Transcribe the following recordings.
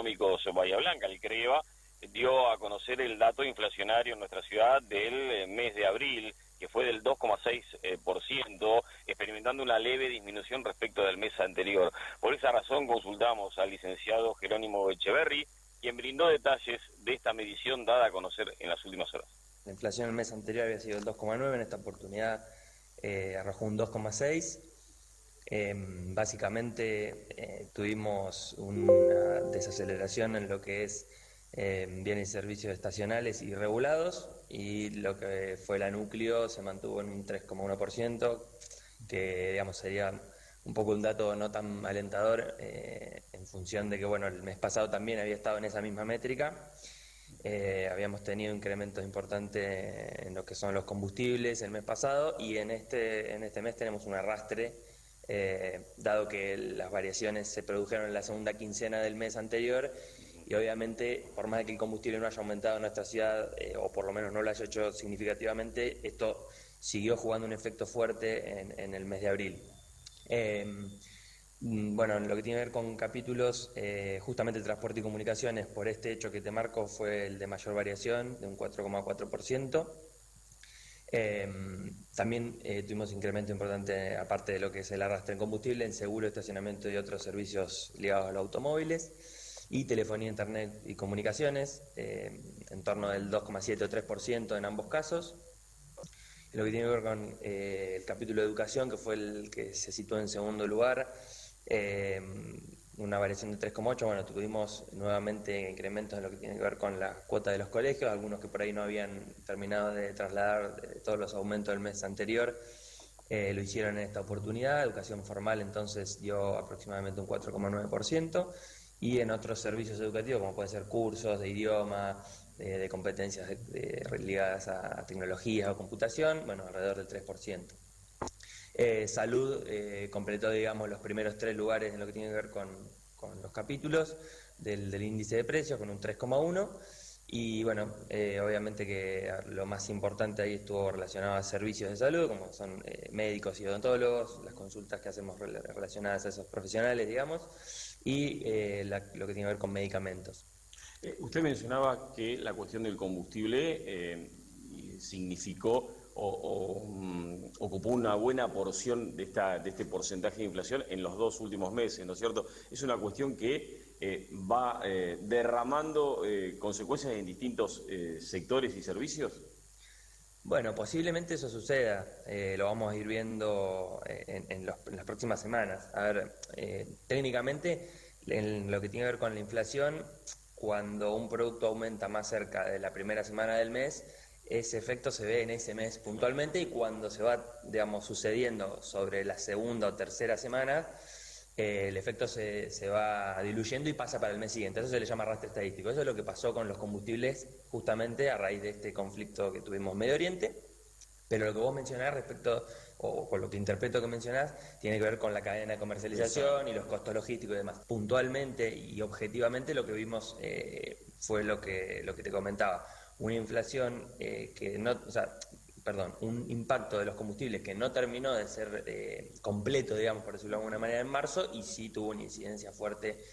Económicos Bahía Blanca, el CREBA, dio a conocer el dato inflacionario en nuestra ciudad del mes de abril, que fue del 2,6%, experimentando una leve disminución respecto del mes anterior. Por esa razón consultamos al licenciado Jerónimo Echeverri, quien brindó detalles de esta medición dada a conocer en las últimas horas. La inflación el mes anterior había sido el 2,9, en esta oportunidad arrojó un 2,6. Básicamente tuvimos una desaceleración en lo que es bienes y servicios estacionales y regulados, y lo que fue la núcleo se mantuvo en un 3,1%, que digamos sería un poco un dato no tan alentador en función de que bueno, el mes pasado también había estado en esa misma métrica. Habíamos tenido incrementos importantes en lo que son los combustibles el mes pasado, y en este mes tenemos un arrastre, dado que las variaciones se produjeron en la segunda quincena del mes anterior, y obviamente por más de que el combustible no haya aumentado en nuestra ciudad, o por lo menos no lo haya hecho significativamente, esto siguió jugando un efecto fuerte en el mes de abril. Bueno, en lo que tiene que ver con capítulos, justamente transporte y comunicaciones, por este hecho que te marco, fue el de mayor variación, de un 4,4%. También tuvimos incremento importante, aparte de lo que es el arrastre en combustible, en seguro, estacionamiento y otros servicios ligados a los automóviles, y telefonía, internet y comunicaciones, en torno del 2,7 o 3% en ambos casos. En lo que tiene que ver con el capítulo de educación, que fue el que se situó en segundo lugar, una variación de 3,8. Bueno, tuvimos nuevamente incrementos en lo que tiene que ver con la cuota de los colegios, algunos que por ahí no habían terminado de trasladar todos los aumentos del mes anterior, lo hicieron en esta oportunidad. Educación formal entonces dio aproximadamente un 4,9%, y en otros servicios educativos, como pueden ser cursos de idioma, de competencias ligadas a tecnología o computación, bueno, alrededor del 3%. Salud completó, digamos, los primeros 3 lugares en lo que tiene que ver con los capítulos del índice de precios, con un 3,1. Y bueno, obviamente que lo más importante ahí estuvo relacionado a servicios de salud, como son médicos y odontólogos, las consultas que hacemos relacionadas a esos profesionales, digamos, y lo que tiene que ver con medicamentos. Usted mencionaba que la cuestión del combustible significó ocupó una buena porción de este porcentaje de inflación en los 2 últimos meses, ¿no es cierto? Es una cuestión que va derramando consecuencias en distintos sectores y servicios. Bueno, posiblemente eso suceda, lo vamos a ir viendo en las próximas semanas. A ver, técnicamente, en lo que tiene que ver con la inflación, cuando un producto aumenta más cerca de la primera semana del mes, ese efecto se ve en ese mes puntualmente, y cuando se va, digamos, sucediendo sobre la segunda o tercera semana, el efecto se va diluyendo y pasa para el mes siguiente. Eso se le llama arrastre estadístico. Eso es lo que pasó con los combustibles justamente a raíz de este conflicto que tuvimos en Medio Oriente. Pero lo que vos mencionás respecto, o con lo que interpreto que mencionás, tiene que ver con la cadena de comercialización y los costos logísticos y demás. Puntualmente y objetivamente lo que vimos fue lo que te comentaba. Una inflación que no, o sea, perdón, un impacto de los combustibles que no terminó de ser completo, digamos, por decirlo de alguna manera, en marzo, y sí tuvo una incidencia fuerte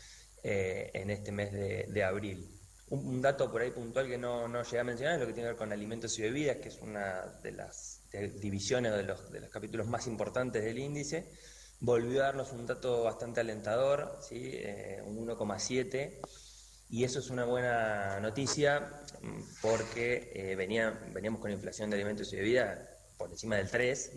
en este mes de abril. Un dato por ahí puntual que no llegué a mencionar es lo que tiene que ver con alimentos y bebidas, que es una de las divisiones de los capítulos más importantes del índice. Volvió a darnos un dato bastante alentador, ¿sí? Un 1,7, y eso es una buena noticia porque veníamos con inflación de alimentos y bebidas por encima del 3,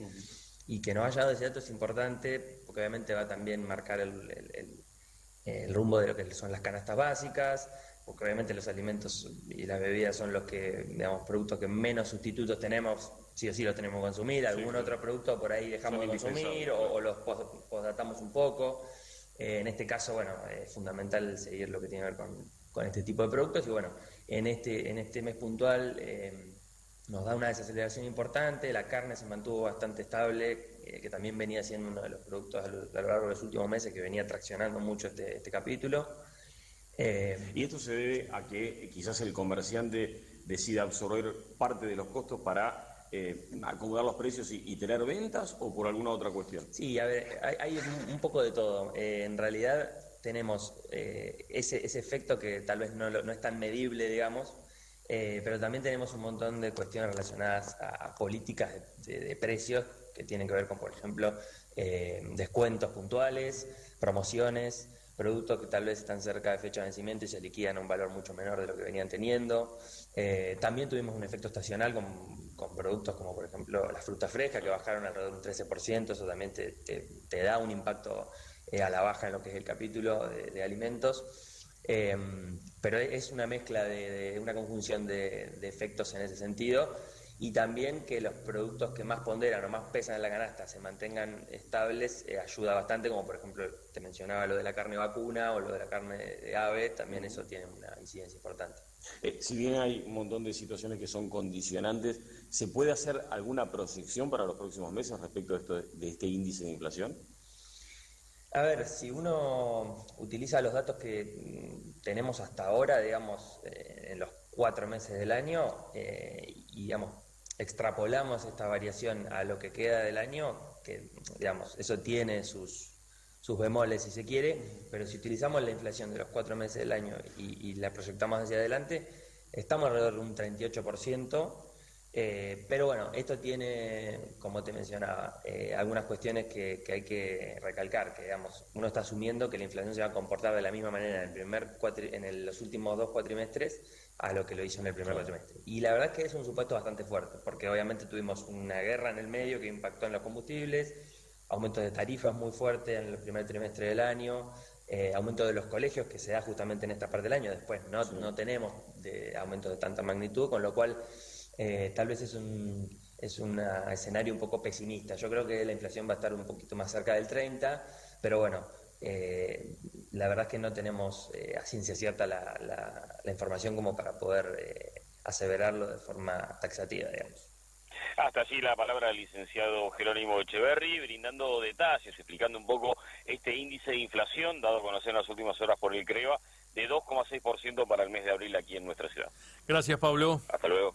y que nos haya dado ese dato es importante porque obviamente va a también marcar el rumbo de lo que son las canastas básicas, porque obviamente los alimentos y las bebidas son los que, digamos, productos que menos sustitutos tenemos, sí o sí los tenemos que consumir. Algún otro producto por ahí dejamos de consumir o los posdatamos un poco. En este caso, bueno, es fundamental seguir lo que tiene que ver con este tipo de productos, y bueno, en este mes puntual nos da una desaceleración importante. La carne se mantuvo bastante estable, que también venía siendo uno de los productos a lo largo de los últimos meses que venía traccionando mucho este capítulo. Y esto se debe a que quizás el comerciante decida absorber parte de los costos para acomodar los precios y tener ventas, o por alguna otra cuestión. Sí, a ver, hay un poco de todo. En realidad, tenemos ese efecto que tal vez no es tan medible, digamos, pero también tenemos un montón de cuestiones relacionadas a políticas de precios que tienen que ver con, por ejemplo, descuentos puntuales, promociones, productos que tal vez están cerca de fecha de vencimiento y se liquidan a un valor mucho menor de lo que venían teniendo. También tuvimos un efecto estacional con productos como, por ejemplo, las frutas frescas, que bajaron alrededor de un 13%, eso también te da un impacto a la baja en lo que es el capítulo de alimentos. Pero es una mezcla de una conjunción de efectos en ese sentido, y también que los productos que más ponderan o más pesan en la canasta se mantengan estables ayuda bastante, como por ejemplo te mencionaba lo de la carne vacuna o lo de la carne de ave, también eso tiene una incidencia importante. Si bien hay un montón de situaciones que son condicionantes, ¿se puede hacer alguna proyección para los próximos meses respecto de este índice de inflación? A ver, si uno utiliza los datos que tenemos hasta ahora, digamos, en los 4 meses del año, y digamos, extrapolamos esta variación a lo que queda del año, que digamos, eso tiene sus bemoles si se quiere, pero si utilizamos la inflación de los 4 meses del año y la proyectamos hacia adelante, estamos alrededor de un 38%. Pero bueno, esto tiene, como te mencionaba, algunas cuestiones que hay que recalcar, que digamos, uno está asumiendo que la inflación se va a comportar de la misma manera en los últimos 2 cuatrimestres a lo que lo hizo en el primer cuatrimestre. Y la verdad es que es un supuesto bastante fuerte, porque obviamente tuvimos una guerra en el medio que impactó en los combustibles, aumentos de tarifas muy fuertes en el primer trimestre del año, aumento de los colegios que se da justamente en esta parte del año, después no tenemos aumentos de tanta magnitud, con lo cual tal vez es un escenario un poco pesimista. Yo creo que la inflación va a estar un poquito más cerca del 30, pero bueno, la verdad es que no tenemos a ciencia cierta la información como para poder aseverarlo de forma taxativa, digamos. Hasta allí la palabra del licenciado Jerónimo Echeverri, brindando detalles, explicando un poco este índice de inflación, dado a conocer en las últimas horas por el CREVA, de 2,6% para el mes de abril aquí en nuestra ciudad. Gracias, Pablo. Hasta luego.